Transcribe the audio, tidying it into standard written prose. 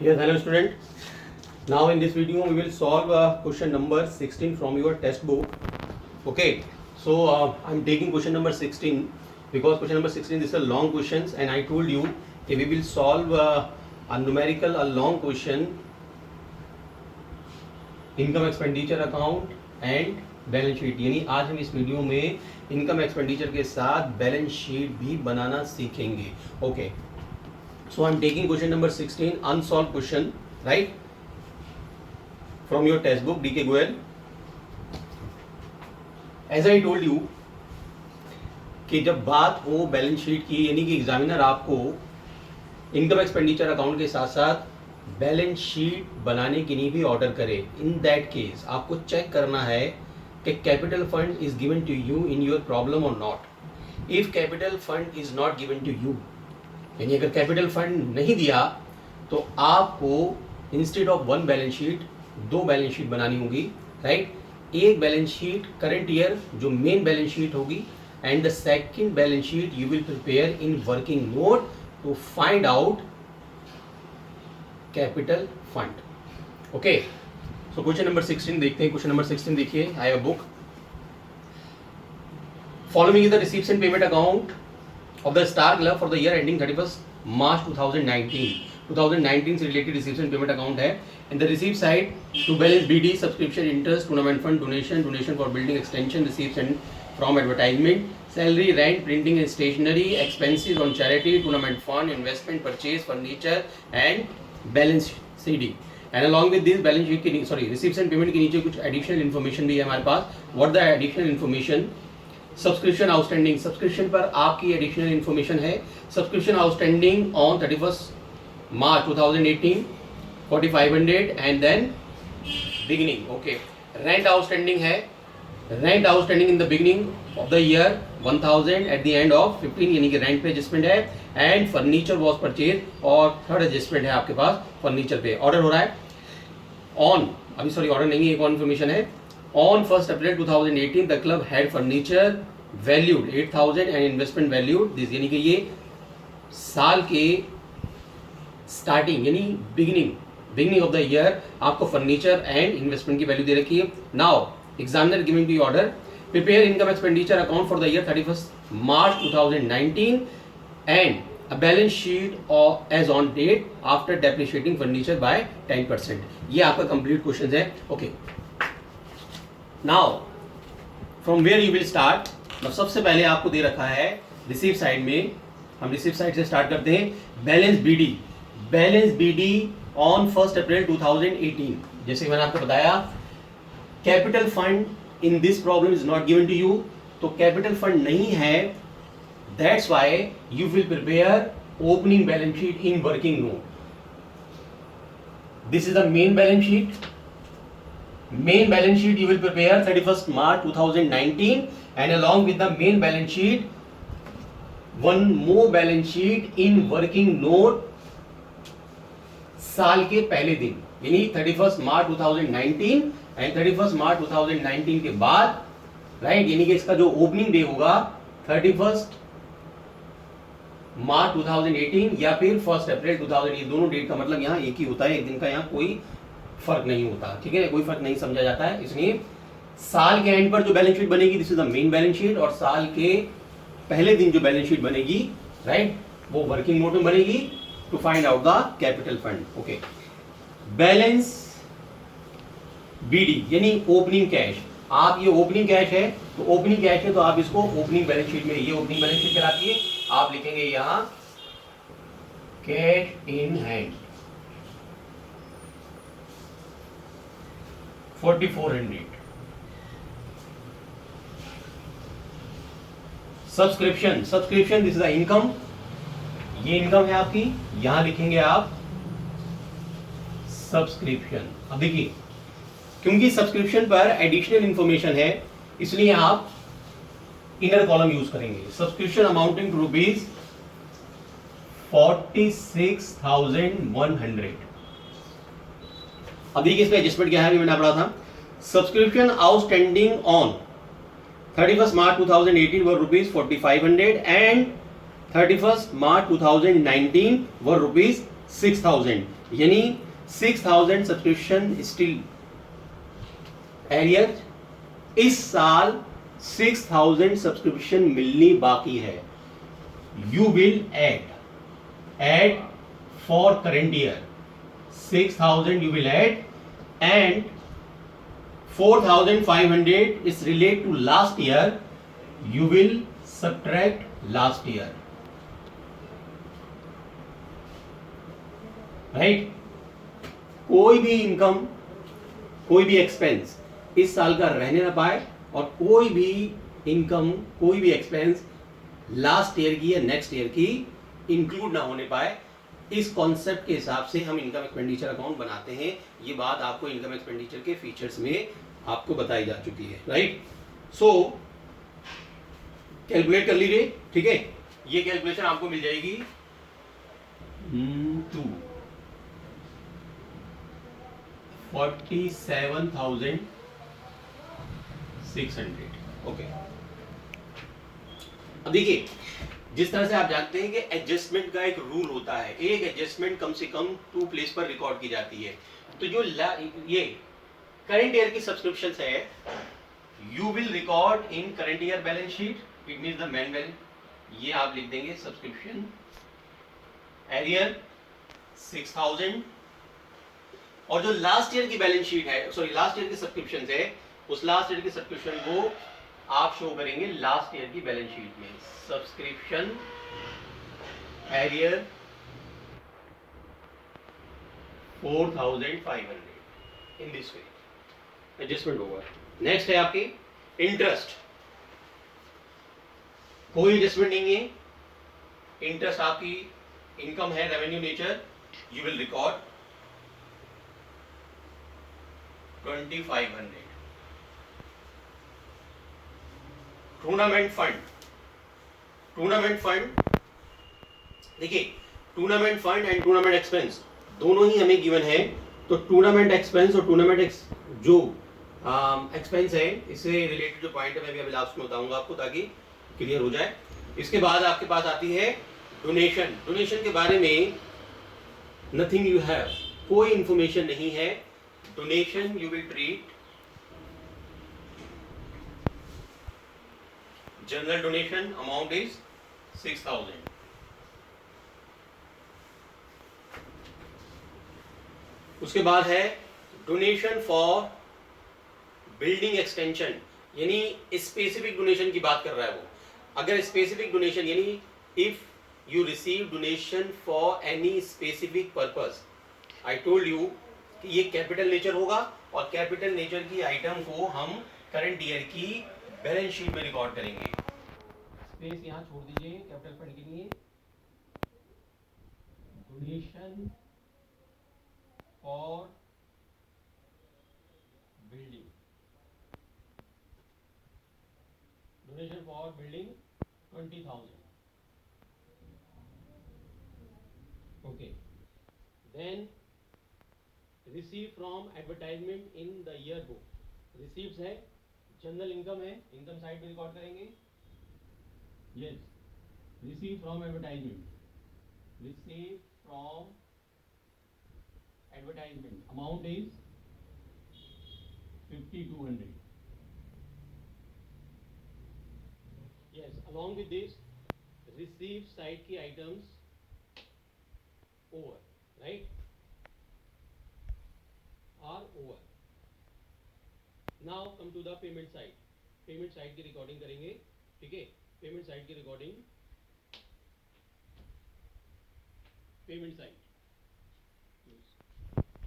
Yes, hello student. Now in this video we will solve question number 16 from your test book. Okay, so I'm taking question number 16 because question number 16 is a long questions, and I told you that we will solve a numerical a long question, income expenditure account and balance sheet. यानी आज हम इस video में income expenditure के साथ balance sheet भी बनाना सीखेंगे. Okay, so I am taking question number 16 unsolved question, right, from your text book D K Goyal. As I told you कि जब बात हो बैलेंस शीट की, यानी कि एग्जामिनर आपको इनकम एक्सपेंडिचर अकाउंट के साथ साथ बैलेंस शीट बनाने के लिए भी ऑर्डर करे, इन दैट केस आपको चेक करना है कि capital fund is given to you in your problem or not. If capital fund is not given to you, यानी अगर कैपिटल फंड नहीं दिया तो आपको instead of one balance sheet दो बैलेंस शीट बनानी होगी, राइट. एक बैलेंस शीट करंट ईयर जो मेन बैलेंस शीट होगी, and the second balance sheet you will prepare in working note to find out capital fund. Okay, so question number 16 देखते हैं. Question number 16 देखिए, I have a book. Following is the receipts and payment account of the Star Club for the year ending 31st March 2019. 2019 से related receipts and payment account है. In the receipt side, to balance BD, subscription, interest, tournament fund, donation for building extension, receipts and from advertisement, salary, rent, printing and stationery, expenses on charity, tournament fund, investment, purchase, furniture and balance CD. And along with this balance sheet के receipts and payment के नीचे कुछ additional information भी है हमारे पास. What the additional information? Subscription outstanding, subscription पर आपकी एडिशनल इन्फॉर्मेशन है. Subscription outstanding on 31st March 2018 4500 and then beginning. Okay, rent outstanding है. Rent outstanding in the beginning of the year 1000 at the end of 15, यानी कि rent पे adjustment है. And furniture was purchase और third adjustment है आपके पास furniture पे. Order हो रहा है ऑन, अभी सॉरी ऑर्डर नहीं है, एक और इन्फॉर्मेशन है. On 1st April 2018, the club had furniture valued 8,000 and investment valued this. यानी कि ये साल के स्टार्टिंग यानी बिगिनिंग ऑफ द ईयर आपको फर्नीचर एंड इन्वेस्टमेंट की वैल्यू दे रखी है. Now examiner giving to order prepare income expenditure account for the year 31st March 2019 and a balance sheet as on date after depreciating furniture by 10%. ये आपका complete question है. Okay, now from where you will start. सबसे पहले आपको दे रखा है receive side में, हम रिसीव साइड से स्टार्ट करते हैं. Balance B D on 1st April 2018. जैसे मैंने आपको बताया capital fund in this problem is not given to you, तो कैपिटल फंड नहीं है, that's why you will prepare opening balance sheet in working note. This is the main balance sheet. Main balance sheet you will prepare 31st March 2019, and along with the main balance sheet one more balance sheet in working note साल के पहले दिन, यानी 31st March 2019 and 31st March 2019 के बाद, right, यानी कि इसका जो ओपनिंग डे होगा 31st March 2018 या फिर 1st April 2000. ये दोनों डेट का मतलब यहाँ एक ही होता है, एक दिन का यहाँ कोई फर्क नहीं होता, ठीक है, कोई फर्क नहीं समझा जाता है. इसलिए साल के एंड पर जो बैलेंस शीट बनेगी this is the main balance sheet, और साल के पहले दिन जो बैलेंस शीट बनेगी, राइट, वो वर्किंग नोट में बनेगी to find out the capital fund. Okay, balance B D यानी ओपनिंग कैश. आप ये ओपनिंग कैश है, तो ओपनिंग कैश है तो आप इसको ओपनिंग बैलेंस शीट में, ये ओपनिंग बैलेंस शीट कहलाती है. आप लिखेंगे यहां cash in hand 4400. Subscription this is the income, ये इनकम है आपकी, यहां लिखेंगे आप सब्सक्रिप्शन. अब देखिए क्योंकि सब्सक्रिप्शन पर एडिशनल इंफॉर्मेशन है इसलिए आप इनर कॉलम यूज करेंगे. Subscription amounting to rupees 46,100. अब देखिए इसमें एडजस्टमेंट क्या है, मैंने पढ़ा था. Subscription outstanding on 31st March 2018 were rupees 4500 and 31st March 2019 were rupees 6000 यानी 6000 सब्सक्रिप्शन स्टिल एरियर, इस साल 6000 सब्सक्रिप्शन मिलनी बाकी है. You will add for current year 6000 you will add, and 4500 is related to last year, you will subtract last year, right? कोई भी income, कोई भी एक्सपेंस इस साल का रहने ना पाए, और कोई भी इनकम, कोई भी एक्सपेंस लास्ट ईयर की या नेक्स्ट ईयर की इंक्लूड ना होने पाए. इस कॉन्सेप्ट के हिसाब से हम इनकम एक्सपेंडिचर अकाउंट बनाते हैं. ये बात आपको इनकम एक्सपेंडिचर के फीचर्स में आपको बताई जा चुकी है, राइट? सो कैलकुलेट कर लीजिए, ठीक है? ये कैलकुलेशन आपको मिल जाएगी 47,600. ओके, अब देखिए, जिस तरह से आप जानते हैं कि एडजस्टमेंट का एक रूल होता है, एक एडजस्टमेंट कम से कम 2 प्लेस पर रिकॉर्ड की जाती है. तो जो ये करंट ईयर की सब्सक्रिप्शंस है, you will record in current year balance sheet. It means the main balance. ये आप लिख देंगे सब्सक्रिप्शन एरियर 6000, और जो लास्ट ईयर की बैलेंस शीट है, सॉरी लास्ट ईयर की सब्सक्रिप्शन है, उस लास्ट ईयर की सब्सक्रिप्शन को आप शो करेंगे लास्ट ईयर की बैलेंस शीट में. Subscription arrear 4500 in this way adjustment होगा. नेक्स्ट है आपकी इंटरेस्ट. कोई एडजस्टमेंट नहीं है. इंटरेस्ट आपकी इनकम है, revenue nature. You will record 2500. Tournament fund, tournament fund देखिए, tournament fund and tournament expense दोनों ही हमें गिवन है. तो टूर्नामेंट एक्सपेंस और टूर्नामेंट जो एक्सपेंस है, इससे रिलेटेड जो पॉइंट है मैं भी अभी लास्ट में बताऊंगा आपको, ताकि क्लियर हो जाए. इसके बाद आपके पास आती है डोनेशन. डोनेशन के बारे में नथिंग यू हैव, कोई इंफॉर्मेशन नहीं है. Donation you will treat general donation, amount is 6000. उसके बाद है डोनेशन फॉर बिल्डिंग एक्सटेंशन, यानी स्पेसिफिक डोनेशन की बात कर रहा है वो. अगर स्पेसिफिक डोनेशन, यानी if you receive donation for any specific purpose, I told you कि ये कैपिटल नेचर होगा, और कैपिटल नेचर की आइटम को हम करंट ईयर की बैलेंस शीट में रिकॉर्ड करेंगे. स्पेस यहां छोड़ दीजिए कैपिटल फंड के लिए. Donation for building, donation for building 20,000. Okay, then receive from advertisement in the year book. Receives है, जनरल इनकम है, इनकम साइड में रिकॉर्ड करेंगे. Yes, receive from advertisement, receive from advertisement amount is 5200. yes, along with this receive side की items over, right, are over. now come to the payment side. payment side की recording करेंगे, ठीक है? Payment side की recording, payment side